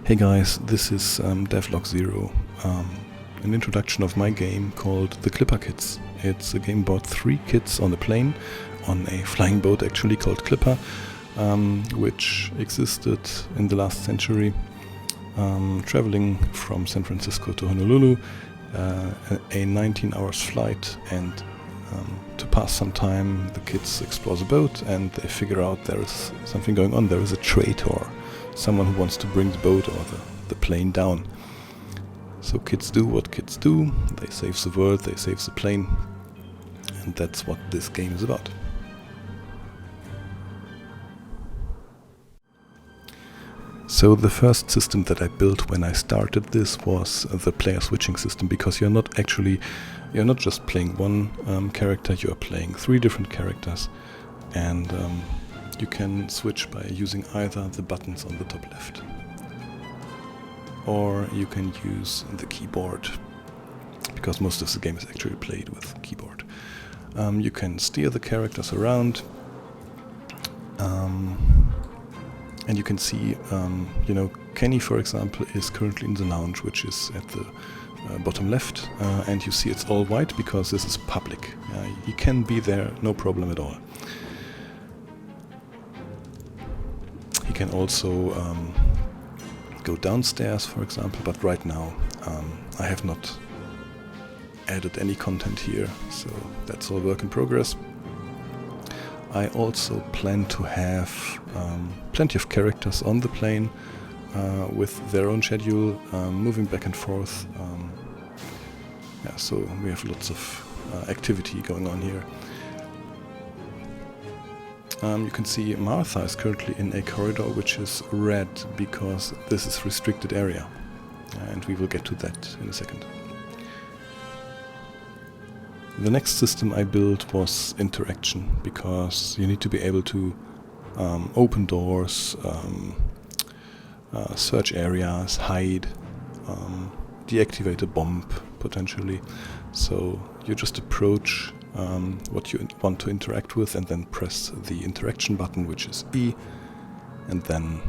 Hey guys, this is Devlog 0, an introduction of my game called The Clipper Kids. It's a game about 3 kids on a plane, on a flying boat actually called Clipper, which existed in the last century, traveling from San Francisco to Honolulu, a 19 hours flight, and to pass some time the kids explore the boat and they figure out there is something going on. There is a traitor, someone who wants to bring the boat or the plane down. So kids do what kids do, they save the world, they save the plane, and that's what this game is about. So the first system that I built when I started this was the player switching system, because you're not just playing one character, you're playing 3 different characters, and you can switch by using either the buttons on the top left, or you can use the keyboard, because most of the game is actually played with keyboard. You can steer the characters around, and you can see, Kenny, for example, is currently in the lounge, which is at the bottom left, and you see it's all white because this is public. He can be there, no problem at all. He can also go downstairs, for example, but right now I have not added any content here, so that's all work in progress. I also plan to have plenty of characters on the plane with their own schedule, moving back and forth. So we have lots of activity going on here. You can see Martha is currently in a corridor which is red because this is restricted area, and we will get to that in a second. The next system I built was interaction, because you need to be able to open doors, search areas, hide, deactivate a bomb potentially. So you just approach what you want to interact with and then press the interaction button, which is E, and then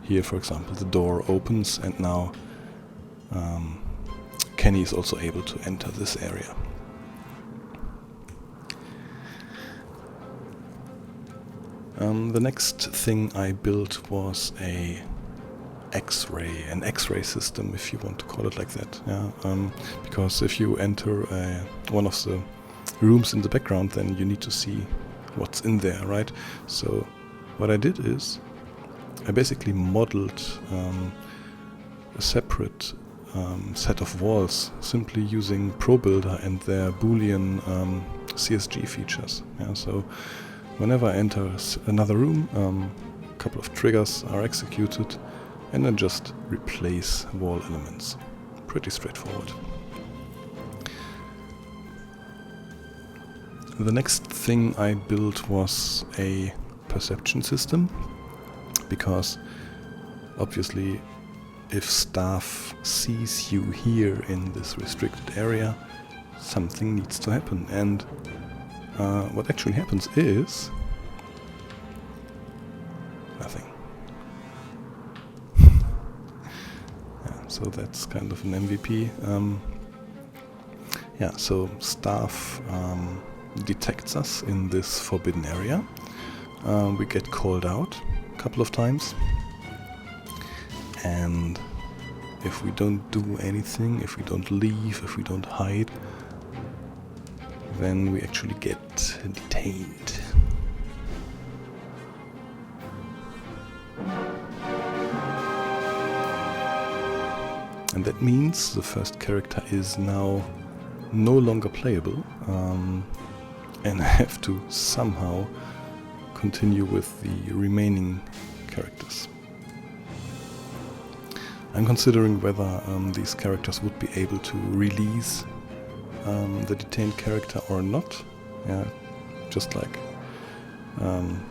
here, for example, the door opens and now Kenny is also able to enter this area. The next thing I built was an X-ray system, if you want to call it like that. Because if you enter one of the rooms in the background, then you need to see what's in there, right? So what I did is I basically modeled a separate set of walls, simply using ProBuilder and their Boolean CSG features. So whenever I enter another room, a couple of triggers are executed, and then just replace wall elements. Pretty straightforward. The next thing I built was a perception system, because obviously if staff sees you here in this restricted area, something needs to happen. And what actually happens is nothing. So that's kind of an MVP. So staff detects us in this forbidden area. We get called out a couple of times, and if we don't do anything, if we don't leave, if we don't hide, then we actually get detained. And that means the first character is now no longer playable, and I have to somehow continue with the remaining characters. I'm considering whether these characters would be able to release the detained character or not. Just like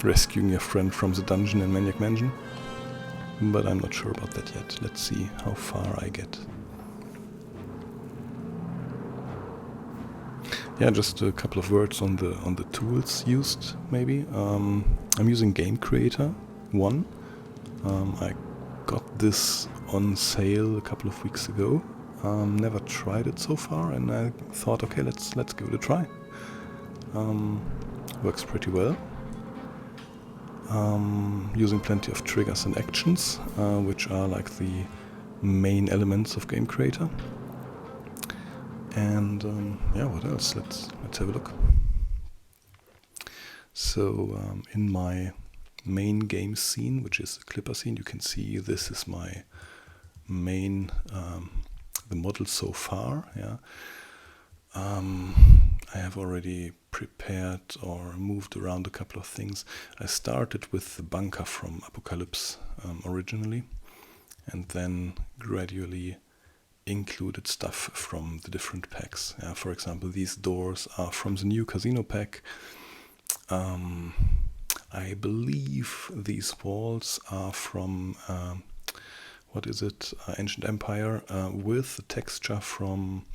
rescuing your friend from the dungeon in Maniac Mansion. But I'm not sure about that yet. Let's see how far I get. Just a couple of words on the tools used, maybe. I'm using Game Creator 1. I got this on sale a couple of weeks ago. Never tried it so far, and I thought, okay, let's give it a try. Works pretty well. Using plenty of triggers and actions, which are like the main elements of Game Creator. And yeah, what else? Let's have a look. So in my main game scene, which is the Clipper scene, you can see this is my main the model so far. Yeah, I have already prepared or moved around a couple of things. I started with the bunker from Apocalypse originally, and then gradually included stuff from the different packs. For example, these doors are from the new Casino pack. I believe these walls are from what is it? Ancient Empire, with the texture from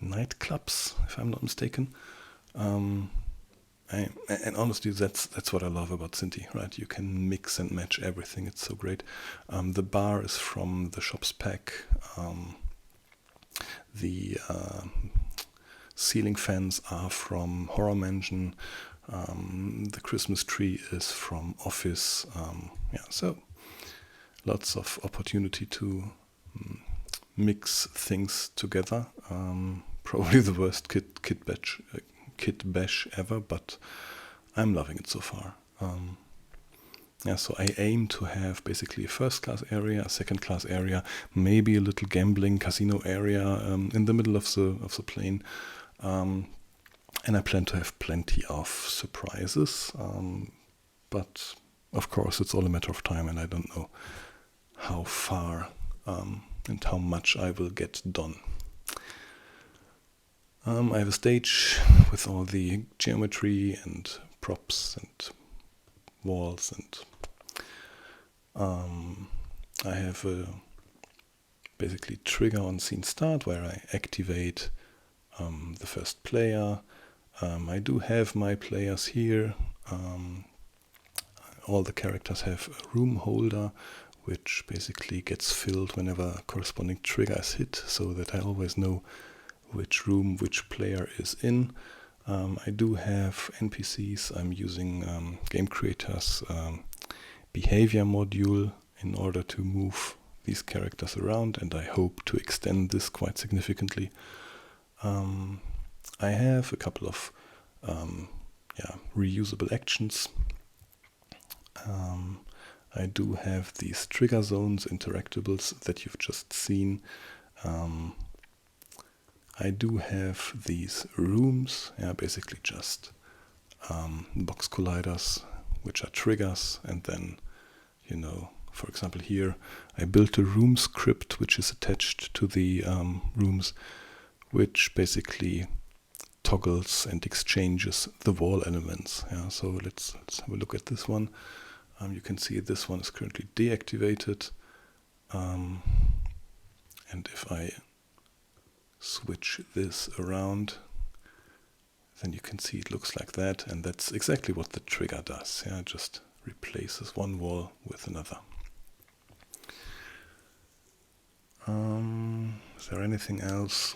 Nightclubs, if I'm not mistaken. And honestly, that's what I love about Synty, right? You can mix and match everything. It's so great. The bar is from the Shops pack. The ceiling fans are from Horror Mansion. The Christmas tree is from Office. So lots of opportunity to mix things together. Probably the worst kit bash ever, but I'm loving it so far. So I aim to have basically a first class area, a second class area, maybe a little gambling casino area in the middle of the plane. And I plan to have plenty of surprises, but of course it's all a matter of time, and I don't know how far and how much I will get done. I have a stage with all the geometry and props and walls, and I have a basically trigger on scene start where I activate the first player. I do have my players here. All the characters have a room holder, which basically gets filled whenever a corresponding trigger is hit, so that I always know which room which player is in. I do have NPCs. I'm using Game Creator's behavior module in order to move these characters around, and I hope to extend this quite significantly. I have a couple of reusable actions. I do have these trigger zones, interactables that you've just seen. I do have these rooms, basically just box colliders, which are triggers, and then, for example here, I built a room script which is attached to the rooms, which basically toggles and exchanges the wall elements. So let's have a look at this one. You can see this one is currently deactivated, and if I switch this around, then you can see it looks like that, and that's exactly what the trigger does. It just replaces one wall with another. Is there anything else?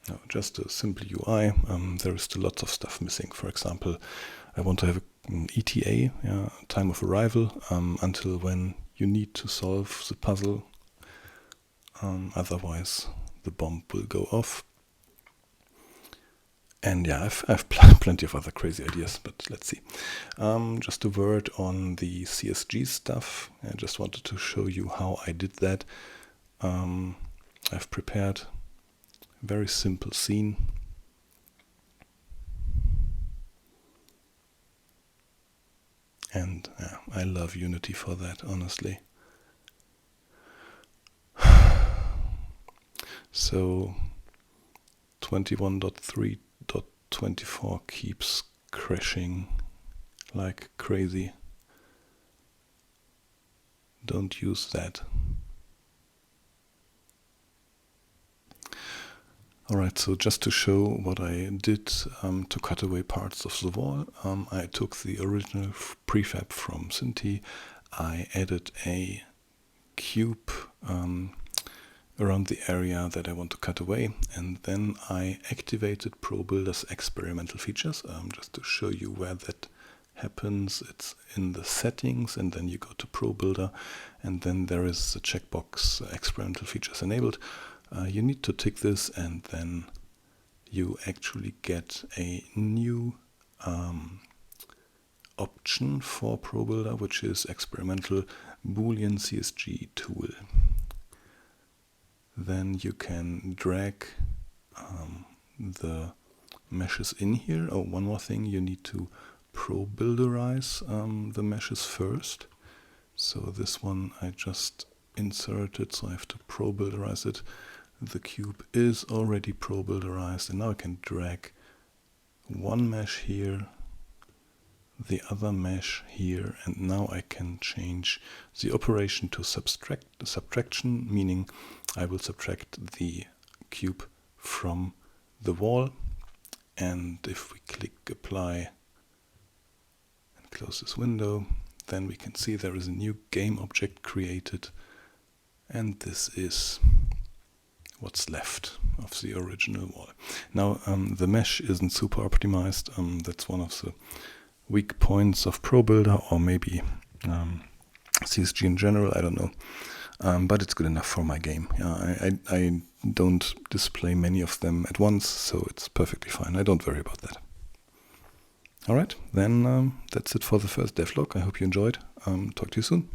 No, just a simple UI. There is still lots of stuff missing. For example, I want to have an ETA, time of arrival, until when you need to solve the puzzle. Otherwise, the bomb will go off. And I've plenty of other crazy ideas, but let's see. Just a word on the CSG stuff. I just wanted to show you how I did that. I've prepared a very simple scene. And I love Unity for that, honestly. So 21.3.24 keeps crashing like crazy. Don't use that. Alright, so just to show what I did to cut away parts of the wall, I took the original prefab from Synty. I added a cube around the area that I want to cut away, and then I activated ProBuilder's experimental features just to show you where that happens. It's in the settings, and then you go to ProBuilder, and then there is the checkbox experimental features enabled. You need to tick this, and then you actually get a new option for ProBuilder, which is experimental Boolean CSG tool. Then you can drag the meshes in here. Oh, one more thing, you need to ProBuilderize the meshes first. So this one I just inserted, so I have to ProBuilderize it. The cube is already ProBuilderized, and now I can drag one mesh here, the other mesh here, and now I can change the operation to subtraction, meaning I will subtract the cube from the wall. And if we click apply and close this window, then we can see there is a new game object created, and this is what's left of the original wall. Now the mesh isn't super optimized. That's one of the weak points of ProBuilder, or maybe CSG in general, I don't know. But it's good enough for my game. I don't display many of them at once, so it's perfectly fine. I don't worry about that. Alright, then that's it for the first devlog. I hope you enjoyed. Talk to you soon.